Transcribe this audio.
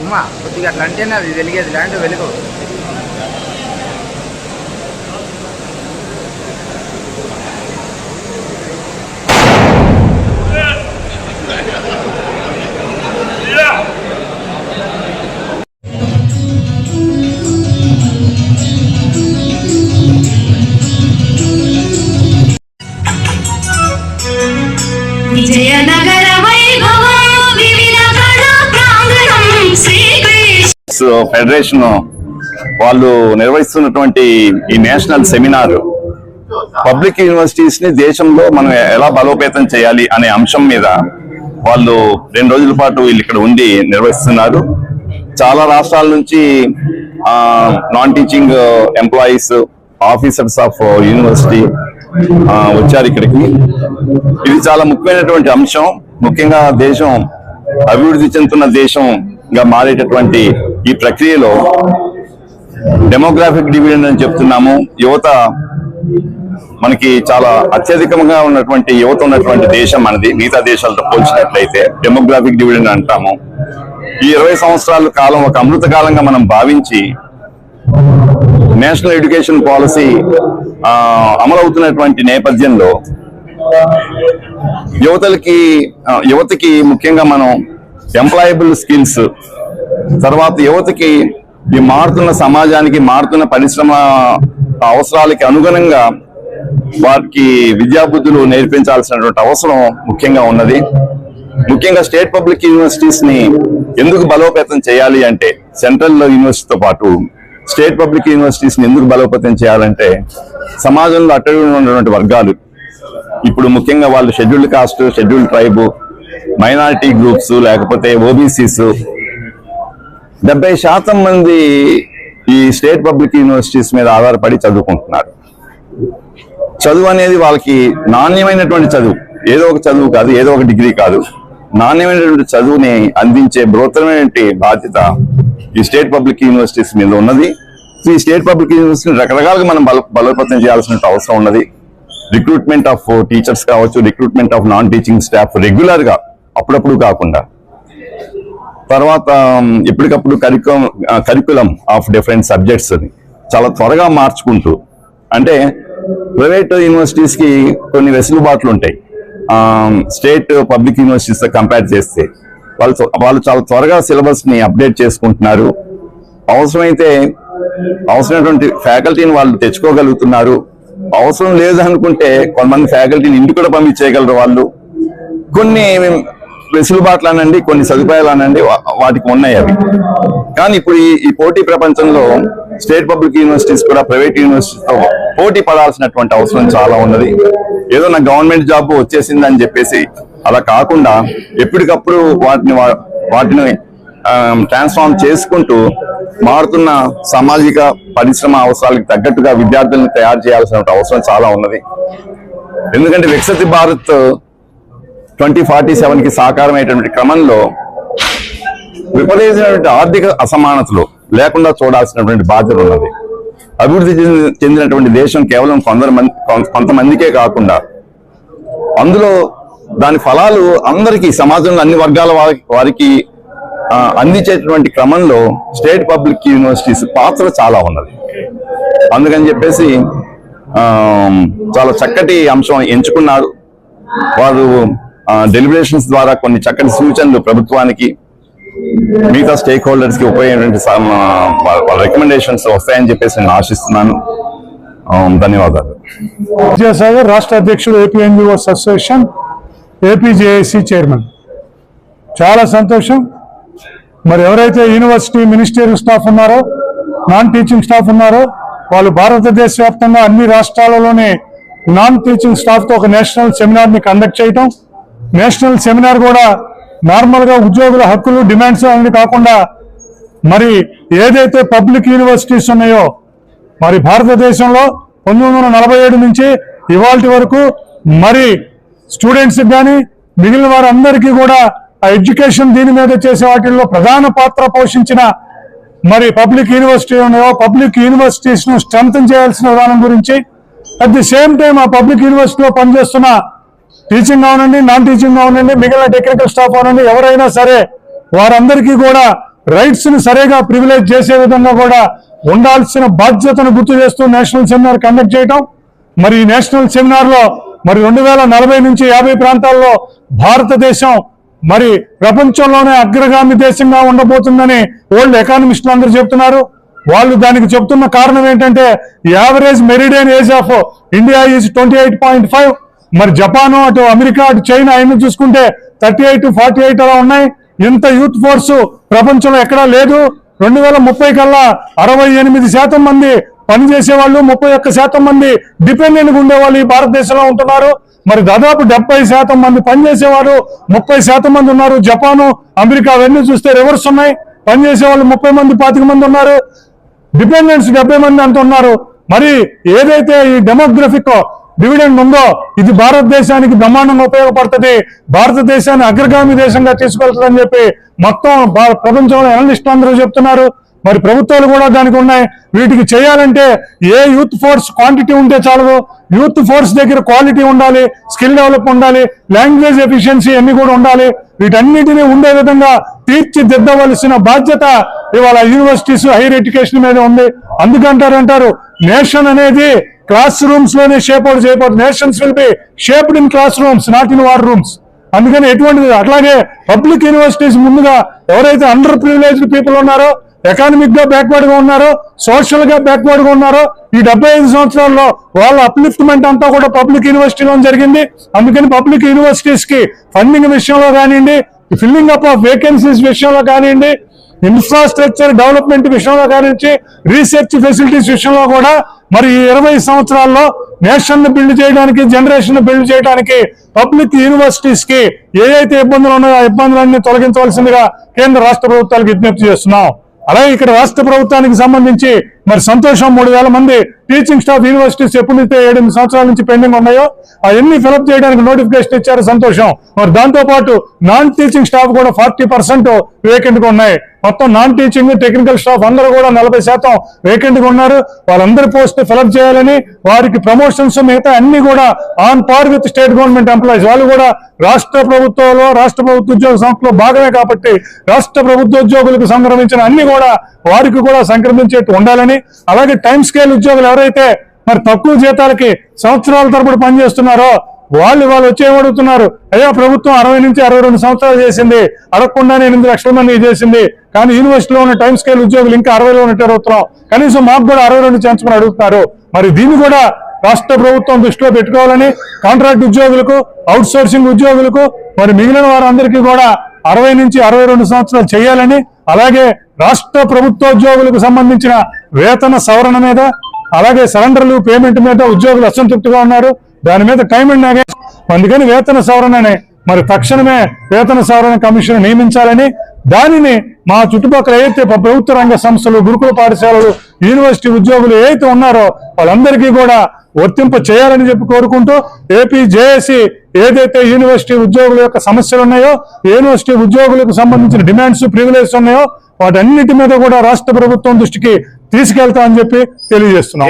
ఉమా కొద్దిగా అట్లా అంటేనే అది వెలిగేది, ల్యాండ్ వెలుగు. ఫెడరేషన్ వాళ్ళు నిర్వహిస్తున్నటువంటి ఈ నేషనల్ సెమినార్ పబ్లిక్ యూనివర్సిటీస్ ని దేశంలో మనం ఎలా బలోపేతం చేయాలి అనే అంశం మీద వాళ్ళు 2 రోజుల పాటు వీళ్ళు ఇక్కడ ఉండి నిర్వహిస్తున్నారు. చాలా రాష్ట్రాల నుంచి non teaching employees, officers of university వచ్చారు ఇక్కడికి. ఇది చాలా ముఖ్యమైనటువంటి అంశం. ముఖ్యంగా దేశం అభివృద్ధి చెందుతున్న దేశంగా మారేటటువంటి ఈ ప్రక్రియలో డెమోగ్రాఫిక్ డివిడెండ్ అని చెప్తున్నాము. యువత మనకి చాలా అత్యధికంగా ఉన్నటువంటి యువత ఉన్నటువంటి దేశం మనది. మిగతా దేశాలతో పోల్చినట్లయితే డెమోగ్రాఫిక్ డివిడెండ్ అంటాము. ఈ 20 సంవత్సరాల కాలం ఒక అమృత కాలంగా మనం భావించి నేషనల్ ఎడ్యుకేషన్ పాలసీ అమలవుతున్నటువంటి నేపథ్యంలో యువతకి ముఖ్యంగా మనం ఎంప్లాయబుల్ స్కిల్స్, తర్వాత యువతకి ఈ మారుతున్న సమాజానికి, మారుతున్న పరిశ్రమ అవసరాలకి అనుగుణంగా వారికి విద్యాబుద్ధులు నేర్పించాల్సినటువంటి అవసరం ముఖ్యంగా ఉన్నది. ముఖ్యంగా స్టేట్ పబ్లిక్ యూనివర్సిటీస్ ని ఎందుకు బలోపేతం చేయాలి అంటే, సెంట్రల్ యూనివర్సిటీతో పాటు స్టేట్ పబ్లిక్ యూనివర్సిటీస్ ని ఎందుకు బలోపేతం చేయాలంటే, సమాజంలో అట్టడుగున ఉన్నటువంటి వర్గాలు, ఇప్పుడు ముఖ్యంగా వాళ్ళు scheduled cost, scheduled tribe, minority groups, లేకపోతే ఓబీసీస్ 70% మంది ఈ స్టేట్ పబ్లిక్ యూనివర్సిటీస్ మీద ఆధారపడి చదువుకుంటున్నారు. చదువు అనేది వాళ్ళకి నాణ్యమైనటువంటి చదువు, ఏదో ఒక చదువు కాదు, ఏదో ఒక డిగ్రీ కాదు, నాణ్యమైనటువంటి చదువుని అందించే బృహత్తరమైనటువంటి బాధ్యత ఈ స్టేట్ పబ్లిక్ యూనివర్సిటీస్ మీద ఉన్నది. ఈ స్టేట్ పబ్లిక్ యూనివర్సిటీని రకరకాలుగా మనం బలోపేతం చేయాల్సిన అవసరం ఉన్నది. రిక్రూట్మెంట్ ఆఫ్ టీచర్స్ కావచ్చు, recruitment of non teaching staff regular గా, అప్పుడప్పుడు కాకుండా, తర్వాత ఎప్పటికప్పుడు కరికులం ఆఫ్ డిఫరెంట్ సబ్జెక్ట్స్ అని చాలా త్వరగా మార్చుకుంటూ, అంటే ప్రైవేట్ యూనివర్సిటీస్ కి కొన్ని వెసులుబాట్లు ఉంటాయి స్టేట్ పబ్లిక్ యూనివర్సిటీస్ తో కంపేర్ చేస్తే. వాళ్ళు చాలా త్వరగా సిలబస్ ని అప్డేట్ చేసుకుంటున్నారు. అవసరమైనటువంటి ఫ్యాకల్టీని వాళ్ళు తెచ్చుకోగలుగుతున్నారు. అవసరం లేదనుకుంటే కొంతమంది ఫ్యాకల్టీని ఇంటికి కూడా పంపించేయగలరు వాళ్ళు. కొన్ని వెసులుబాట్లు అనండి, కొన్ని సదుపాయాలు అనండి, వాటికి ఉన్నాయి అవి. కానీ ఇప్పుడు ఈ పోటీ ప్రపంచంలో స్టేట్ పబ్లిక్ యూనివర్సిటీస్ కూడా ప్రైవేట్ యూనివర్సిటీతో పోటీ పడాల్సినటువంటి అవసరం చాలా ఉన్నది. ఏదో నా గవర్నమెంట్ జాబ్ వచ్చేసిందని చెప్పేసి అలా కాకుండా ఎప్పటికప్పుడు వాటిని ట్రాన్స్ఫార్మ్ చేసుకుంటూ మారుతున్న సామాజిక పరిశ్రమ అవసరాలకు తగ్గట్టుగా విద్యార్థులను తయారు చేయాల్సిన అవసరం చాలా ఉన్నది. ఎందుకంటే వికసిత భారత్ 2047కి సాకారమైనటువంటి క్రమంలో విపరీతమైనటువంటి ఆర్థిక అసమానతలు లేకుండా చూడాల్సినటువంటి బాధ్యత ఉన్నది. అభివృద్ధి చెందినటువంటి దేశం కేవలం కొంతమందికే కాకుండా అందులో దాని ఫలాలు అందరికీ, సమాజంలో అన్ని వర్గాల వారికి అందించేటువంటి క్రమంలో స్టేట్ పబ్లిక్ యూనివర్సిటీస్ పాత్ర చాలా ఉన్నది. అందుకని చెప్పేసి చాలా చక్కటి అంశం ఎంచుకున్నారు వారు. డెలిబరేషన్స్ ద్వారా కొన్ని చక్కటి సూచనలు ప్రభుత్వానికి, మిగతా స్టేక్ హోల్డర్స్ కి ఉపయోగపడే రికమెండేషన్స్ వస్తాయని చెప్పేసి నేను ఆశిస్తున్నాను. ధన్యవాదాలు. విద్యాసాగర్, రాష్ట్ర అధ్యక్షుడు AP NGOs association, APJAC chairman. చాలా సంతోషం. మరి ఎవరైతే యూనివర్సిటీ మినిస్టరియల్ స్టాఫ్ ఉన్నారో, నాన్ టీచింగ్ స్టాఫ్ ఉన్నారో, వాళ్ళు భారతదేశ వ్యాప్తంగా అన్ని రాష్ట్రాలలోనే నాన్ టీచింగ్ స్టాఫ్తో ఒక నేషనల్ సెమినార్ని కండక్ట్ చేయటం. నేషనల్ సెమినార్ కూడా నార్మల్గా ఉద్యోగుల హక్కులు, డిమాండ్స్ అన్ని కాకుండా మరి ఏదైతే పబ్లిక్ యూనివర్సిటీస్ ఉన్నాయో మరి భారతదేశంలో 1947 నుంచి ఇవాల్టి వరకు మరి స్టూడెంట్స్ కానీ మిగిలిన వారందరికీ కూడా ఆ ఎడ్యుకేషన్ దీని మీద చేసే వాటిల్లో ప్రధాన పాత్ర పోషించిన మరి పబ్లిక్ యూనివర్సిటీ ఉన్నాయో పబ్లిక్ యూనివర్సిటీస్ ను స్ట్రెంథన్ చేయాల్సిన విధానం గురించి, అట్ ది సేమ్ టైం ఆ పబ్లిక్ యూనివర్సిటీలో పనిచేస్తున్న టీచింగ్ అవనండి, నాన్ టీచింగ్ అవనండి, మిగిలిన టెక్నికల్ స్టాఫ్ అవనండి, ఎవరైనా సరే వారందరికీ కూడా రైట్స్ ని సరిగా ప్రివిలేజ్ చేసే విధంగా కూడా ఉండాల్సిన బాధ్యతను గుర్తు చేస్తూ నేషనల్ సెమినార్ కండక్ట్ చేయటం. మరి ఈ నేషనల్ సెమినార్ లో మరి 2040 నుంచి 50 ప్రాంతాల్లో భారతదేశం మరి ప్రపంచంలోనే అగ్రగామి దేశంగా ఉండబోతుందని వరల్డ్ ఎకానమిస్టులు అందరూ చెప్తున్నారు. వాళ్ళు దానికి చెప్తున్న కారణం ఏంటంటే average meridian age of India is 28.5. మరి జపాన్, అటు అమెరికా, అటు చైనా అయినా చూసుకుంటే 38 to 48 అలా ఉన్నాయి. ఇంత యూత్ ఫోర్స్ ప్రపంచంలో ఎక్కడా లేదు. 2030 కల్లా 68% మంది పనిచేసే వాళ్ళు, 31% మంది డిపెండెంట్ ఉండేవాళ్ళు ఈ భారతదేశంలో ఉంటున్నారు. మరి దాదాపు 70% మంది పనిచేసేవారు, 30% మంది ఉన్నారు. జపాను, అమెరికా అవన్నీ చూస్తే రివర్స్ ఉన్నాయి. పనిచేసే వాళ్ళు 30 మంది, 25 మంది ఉన్నారు. డిపెండెంట్స్ 70 మంది అంత ఉన్నారు. మరి ఏదైతే ఈ డెమోగ్రఫిక్ డివిడెండ్ ఉందో ఇది భారతదేశానికి బ్రహ్మాండంగా ఉపయోగపడుతుంది, భారతదేశాన్ని అగ్రగామి దేశంగా తీసుకెళ్తుందని చెప్పి మొత్తం ప్రపంచంలో అనలిస్టులు అందరూ చెప్తున్నారు. మరి ప్రభుత్వాలు కూడా దానికి ఉన్నాయి. వీటికి చేయాలంటే ఏ యూత్ ఫోర్స్ క్వాంటిటీ ఉంటే చాలదు, యూత్ ఫోర్స్ దగ్గర క్వాలిటీ ఉండాలి, స్కిల్ డెవలప్ ఉండాలి, లాంగ్వేజ్ ఎఫిషియన్సీ అన్ని కూడా ఉండాలి. వీటన్నిటినీ ఉండే విధంగా తీర్చిదిద్దవలసిన బాధ్యత ఇవాళ యూనివర్సిటీస్, హైయర్ ఎడ్యుకేషన్ మీద ఉంది. అందుకంటారు నేషన్ అనేది క్లాస్ రూమ్స్ లోనే షేప్ అవుట్ చేయబోతుంది. Nations will be shaped in class rooms, not in war rooms. అందుకని ఎటువంటిది అట్లాగే పబ్లిక్ యూనివర్సిటీస్ ముందుగా ఎవరైతే అండర్ ప్రివిలేజ్డ్ పీపుల్ ఉన్నారో, ఎకానమిక్ గా బ్యాక్వర్డ్ గా ఉన్నారో, సోషల్ గా బ్యాక్వర్డ్ గా ఉన్నారో, ఈ 75 సంవత్సరాల్లో వాళ్ళ అప్లిఫ్ట్మెంట్ అంతా కూడా పబ్లిక్ యూనివర్సిటీలో జరిగింది. అందుకని పబ్లిక్ యూనివర్సిటీస్ కి ఫండింగ్ విషయంలో కానివ్వండి, ఫిల్లింగ్ అప్ ఆఫ్ వేకెన్సీస్ విషయంలో కానివ్వండి, ఇన్ఫ్రాస్ట్రక్చర్ డెవలప్మెంట్ విషయంలో కానించి, రీసెర్చ్ ఫెసిలిటీస్ విషయంలో కూడా మరి ఈ 20 సంవత్సరాల్లో నేషన్ ను బిల్డ్ చేయడానికి, జనరేషన్ ను బిల్డ్ చేయడానికి పబ్లిక్ యూనివర్సిటీస్ కి ఏదైతే ఇబ్బందులు ఉన్నాయో ఆ ఇబ్బందులన్నీ తొలగించవలసిందిగా కేంద్ర రాష్ట్ర ప్రభుత్వాలకు విజ్ఞప్తి చేస్తున్నాం. అలాగే ఇక్కడ రాష్ట్ర ప్రభుత్వానికి సంబంధించి మరి సంతోషం 3000 మంది టీచింగ్ స్టాఫ్ యూనివర్సిటీస్ ఎప్పుడైతే 7 సంవత్సరాల నుంచి పెండింగ్ ఉన్నాయో అవన్నీ ఫిలప్ చేయడానికి నోటిఫికేషన్ ఇచ్చారు, సంతోషం. మరి దాంతో పాటు నాన్ టీచింగ్ స్టాఫ్ కూడా 40% వేకెంట్ గా ఉన్నాయి. మొత్తం నాన్ టీచింగ్, టెక్నికల్ స్టాఫ్ అందరూ కూడా 40% వేకెంట్ గా ఉన్నారు. వాళ్ళందరి పోస్ట్ ఫిలప్ చేయాలని, వారికి ప్రమోషన్స్ మిగతా అన్ని కూడా on par with state government employees, వాళ్ళు కూడా రాష్ట్ర ప్రభుత్వంలో, రాష్ట్ర ప్రభుత్వ ఉద్యోగ సంస్థలో భాగమే కాబట్టి రాష్ట్ర ప్రభుత్వ ఉద్యోగులకు సంక్రమించిన అన్ని కూడా వారికి కూడా సంక్రమించేట్టు ఉండాలని, అలాగే టైం స్కేల్ ఉద్యోగులు ఎవరైతే మరి తక్కువ జీతాలకి సంవత్సరాల తరబడి పనిచేస్తున్నారో వాళ్ళు వచ్చి ఏమడుగుతున్నారు, అయ్యా ప్రభుత్వం 60 నుంచి 62 సంవత్సరాలు చేసింది, అడగకుండానే 8 లక్షల మంది చేసింది, కానీ యూనివర్సిటీలో ఉన్న టైం స్కేల్ ఉద్యోగులు ఇంకా 60లో ఉన్నట్టు అడుగుతున్నాం, కనీసం మాకు కూడా 62 చేయించమని అడుగుతున్నారు. మరి దీన్ని కూడా రాష్ట్ర ప్రభుత్వం దృష్టిలో పెట్టుకోవాలని, కాంట్రాక్ట్ ఉద్యోగులకు, అవుట్ సోర్సింగ్ ఉద్యోగులకు, మరి మిగిలిన వారందరికీ కూడా 60 నుంచి 62 సంవత్సరాలు చేయాలని, అలాగే రాష్ట్ర ప్రభుత్వోద్యోగులకు సంబంధించిన వేతన సవరణ మీద, అలాగే సరెండర్లు పేమెంట్ మీద ఉద్యోగులు అసంతృప్తిగా ఉన్నారు. దాని మీద టైం అండ్ అగైన్ అందుకని వేతన సవరణనే మరి తక్షణమే వేతన సవరణ కమిషన్ నియమించాలని, దానిని మా చుట్టుపక్కల ఏదైతే ప్రభుత్వ రంగ సంస్థలు, గురుకుల పాఠశాలలు, యూనివర్సిటీ ఉద్యోగులు ఏదైతే ఉన్నారో వాళ్ళందరికీ కూడా వర్తింప చేయాలని చెప్పి కోరుకుంటూ, ఏపీ జేఏసీ ఏదైతే యూనివర్సిటీ ఉద్యోగుల యొక్క సమస్యలు ఉన్నాయో, యూనివర్సిటీ ఉద్యోగులకు సంబంధించిన డిమాండ్స్, ప్రివిలేజెస్ ఉన్నాయో వాటన్నిటి మీద కూడా రాష్ట్ర ప్రభుత్వం దృష్టికి తీసుకెళ్తా అని చెప్పి తెలియజేస్తున్నాం.